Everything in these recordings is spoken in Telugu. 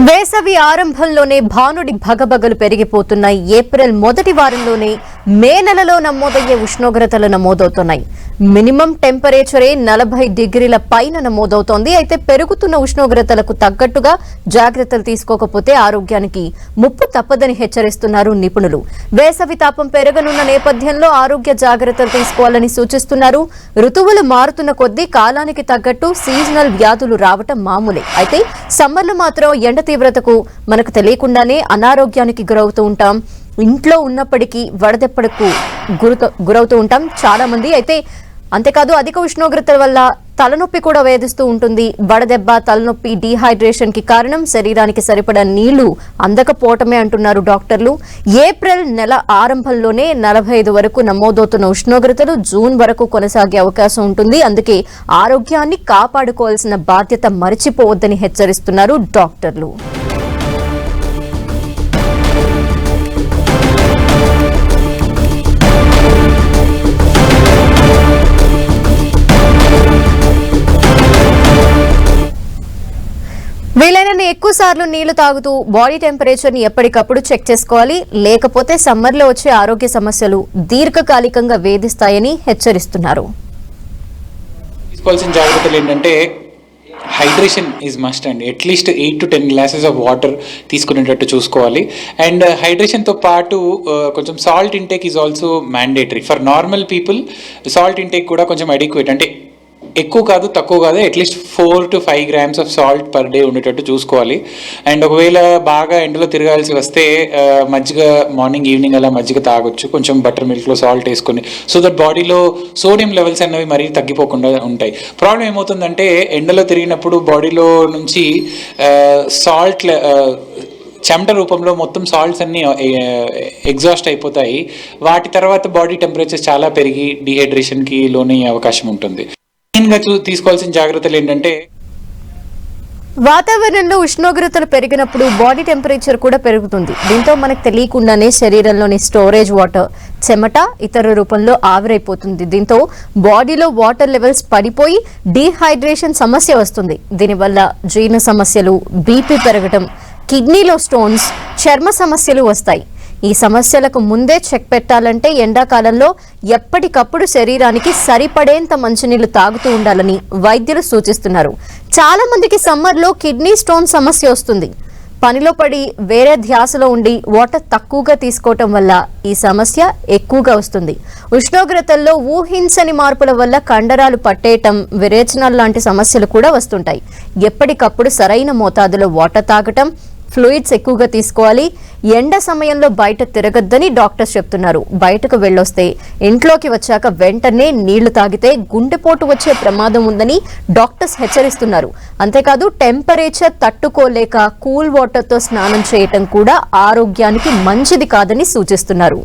వేసవి ఆరంభంలోనే భానుడి భగభగలు పెరిగిపోతున్నాయి. ఏప్రిల్ మొదటి వారంలోనే మే నెలలో నమోదయ్యే ఉష్ణోగ్రతలు నమోదవుతున్నాయి. మినిమం టెంపరేచరే 40 డిగ్రీల పైన నమోదవుతోంది. అయితే పెరుగుతున్న ఉష్ణోగ్రతలకు తగ్గట్టుగా జాగ్రత్తలు తీసుకోకపోతే ఆరోగ్యానికి ముప్పు తప్పదని హెచ్చరిస్తున్నారు నిపుణులు. వేసవి తాపం పెరగనున్న నేపథ్యంలో ఆరోగ్య జాగ్రత్తలు తీసుకోవాలని సూచిస్తున్నారు. ఋతువులు మారుతున్న కొద్దీ కాలానికి తగ్గట్టు సీజనల్ వ్యాధులు రావటం మామూలే. అయితే సమ్మర్లో మాత్రం ఎండ తీవ్రతకు మనకు తెలియకుండానే అనారోగ్యానికి గురవుతూ ఉంటాం. ఇంట్లో ఉన్నప్పటికీ వడదెబ్బకు గురవుతూ ఉంటాం చాలా మంది. అయితే అంతేకాదు అధిక ఉష్ణోగ్రతల వల్ల తలనొప్పి కూడా వేధిస్తూ ఉంటుంది. వడదెబ్బ, తలనొప్పి డీహైడ్రేషన్ కి కారణం శరీరానికి సరిపడా నీళ్లు అందకపోవటమే అంటున్నారు డాక్టర్లు. ఏప్రిల్ నెల ఆరంభంలోనే 45 వరకు నమోదవుతున్న ఉష్ణోగ్రతలు జూన్ వరకు కొనసాగే అవకాశం ఉంటుంది. అందుకే ఆరోగ్యాన్ని కాపాడుకోవాల్సిన బాధ్యత మరిచిపోవద్దని హెచ్చరిస్తున్నారు డాక్టర్లు. వీలైనన్ని ఎక్కువ సార్లు నీళ్లు తాగుతూ బాడీ టెంపరేచర్ ని ఎప్పటికప్పుడు చెక్ చేసుకోవాలి. లేకపోతే సమ్మర్ లో వచ్చే ఆరోగ్య సమస్యలు దీర్ఘకాలికంగా వేధిస్తాయని హెచ్చరిస్తున్నారు. తీసుకోవాల్సిన జాగ్రత్తలు ఏంటంటే హైడ్రేషన్ ఈజ్ మస్ట్ అండి. At least 8 to 10 glasses of water తీసుకునేటట్టు చూసుకోవాలి. అండ్ హైడ్రేషన్తో పాటు కొంచెం salt intake is also mandatory for normal people. Salt intake కూడా కొంచెం అడిక్వేట్, అంటే ఎక్కువ కాదు తక్కువ కాదు, at least 4 to 5 grams of salt per day ఉండేటట్టు చూసుకోవాలి. అండ్ ఒకవేళ బాగా ఎండలో తిరగాల్సి వస్తే మజ్జిగ మార్నింగ్ ఈవినింగ్ అలా మజ్జిగ తాగొచ్చు, కొంచెం బటర్ మిల్క్లో సాల్ట్ వేసుకొని, సో దట్ బాడీలో సోడియం లెవెల్స్ అనేవి మరీ తగ్గిపోకుండా ఉంటాయి. ప్రాబ్లం ఏమవుతుందంటే ఎండలో తిరిగినప్పుడు బాడీలో నుంచి సాల్ట్ చెమట రూపంలో మొత్తం సాల్ట్స్ అన్నీ ఎగ్జాస్ట్ అయిపోతాయి. వాటి తర్వాత బాడీ టెంపరేచర్ చాలా పెరిగి డీహైడ్రేషన్కి లోనయ్యే అవకాశం ఉంటుంది. మెయిన్గా తీసుకోవాల్సిన జాగ్రత్తలు ఏంటంటే వాతావరణంలో ఉష్ణోగ్రతలు పెరిగినప్పుడు బాడీ టెంపరేచర్ కూడా పెరుగుతుంది. దీంతో మనకు తెలియకుండానే శరీరంలోని స్టోరేజ్ వాటర్, చెమట ఇతర రూపంలో ఆవిరైపోతుంది. దీంతో బాడీలో వాటర్ లెవెల్స్ పడిపోయి డీహైడ్రేషన్ సమస్య వస్తుంది. దీనివల్ల జీర్ణ సమస్యలు, బీపీ పెరగటం, కిడ్నీలో స్టోన్స్, చర్మ సమస్యలు వస్తాయి. ఈ సమస్యలకు ముందే చెక్ పెట్టాలంటే ఎండాకాలంలో ఎప్పటికప్పుడు శరీరానికి సరిపడేంత మంచినీళ్లు తాగుతూ ఉండాలని వైద్యులు సూచిస్తున్నారు. చాలా మందికి సమ్మర్లో కిడ్నీ స్టోన్ సమస్య వస్తుంది. పనిలో పడి వేరే ధ్యాసలో ఉండి వాటర్ తక్కువగా తీసుకోవటం వల్ల ఈ సమస్య ఎక్కువగా వస్తుంది. ఉష్ణోగ్రతల్లో ఊహించని మార్పుల వల్ల కండరాలు పట్టేయటం, విరేచనాలు లాంటి సమస్యలు కూడా వస్తుంటాయి. ఎప్పటికప్పుడు సరైన మోతాదులో వాటర్ తాగటం, ఫ్లూయిడ్స్ ఎక్కువగా తీసుకోవాలి. ఎండ సమయంలో బయట తిరగద్దని డాక్టర్స్ చెప్తున్నారు. బయటకు వెళ్ళొస్తే ఇంట్లోకి వచ్చాక వెంటనే నీళ్లు తాగితే గుండెపోటు వచ్చే ప్రమాదం ఉందని డాక్టర్స్ హెచ్చరిస్తున్నారు. అంతేకాదు టెంపరేచర్ తట్టుకోలేక కూల్ వాటర్తో స్నానం చేయటం కూడా ఆరోగ్యానికి మంచిది కాదని సూచిస్తున్నారు.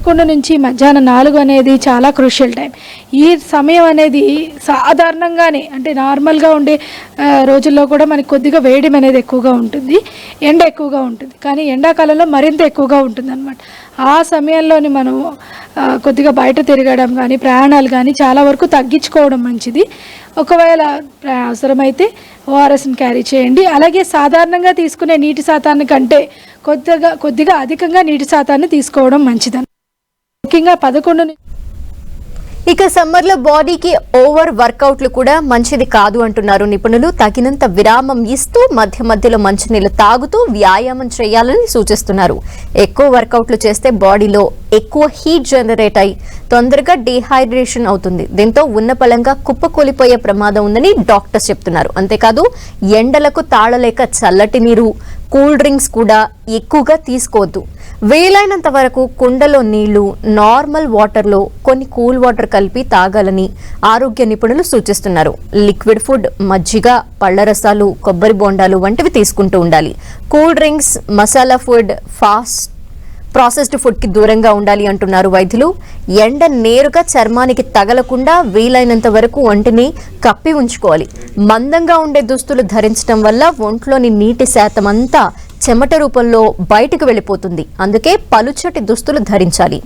11 నుంచి మధ్యాహ్నం 4 అనేది చాలా క్రూషియల్ టైం. ఈ సమయం అనేది సాధారణంగానే, అంటే నార్మల్గా ఉండే రోజుల్లో కూడా మనకి కొద్దిగా వేడి అనేది ఎక్కువగా ఉంటుంది, ఎండ ఎక్కువగా ఉంటుంది. కానీ ఎండాకాలంలో మరింత ఎక్కువగా ఉంటుంది అన్నమాట. ఆ సమయంలోని మనం కొద్దిగా బయట తిరగడం కానీ, ప్రయాణాలు కానీ చాలా వరకు తగ్గించుకోవడం మంచిది. ఒకవేళ అవసరమైతే ఓఆర్ఎస్ని క్యారీ చేయండి. అలాగే సాధారణంగా తీసుకునే నీటి శాతాన్ని కంటే కొద్దిగా అధికంగా నీటి శాతాన్ని తీసుకోవడం మంచిదని. ముఖ్యంగా 11. ఇక సమ్మర్ లో బాడీకి ఓవర్ వర్కౌట్లు కూడా మంచిది కాదు అంటున్నారు నిపుణులు. తగినంత విరామం ఇస్తూ మధ్య మధ్యలో మంచినీళ్లు తాగుతూ వ్యాయామం చేయాలని సూచిస్తున్నారు. ఎక్కువ వర్కౌట్లు చేస్తే బాడీలో ఎక్కువ హీట్ జనరేట్ అయి తొందరగా డీహైడ్రేషన్ అవుతుంది. దీంతో ఉన్న పలంగా కుప్పకూలిపోయే ప్రమాదం ఉందని డాక్టర్స్ చెప్తున్నారు. అంతేకాదు ఎండలకు తాళలేక చల్లటి నీరు, కూల్ డ్రింక్స్ కూడా ఎక్కువగా తీసుకోవద్దు. వీలైనంత వరకు కుండలో నీళ్లు, నార్మల్ వాటర్లో కొన్ని కూల్ వాటర్ కలిపి తాగాలని ఆరోగ్య నిపుణులు సూచిస్తున్నారు. లిక్విడ్ ఫుడ్, మజ్జిగ, పళ్ల రసాలు, కొబ్బరి బోండాలు వంటివి తీసుకుంటూ ఉండాలి. Cool drinks, masala food, fast processed food కి దూరంగా ఉండాలి అంటున్నారు వైద్యులు. ఎండ నేరుగా చర్మానికి తగలకుండా వీలైనంత వరకు ఒంటిని కప్పి ఉంచుకోవాలి. మందంగా ఉండే దుస్తులు ధరించడం వల్ల ఒంట్లోని నీటి శాతం అంతా చెమట రూపంలో బయటకు వెళ్ళిపోతుంది. అందుకే పలుచటి దుస్తులు ధరించాలి.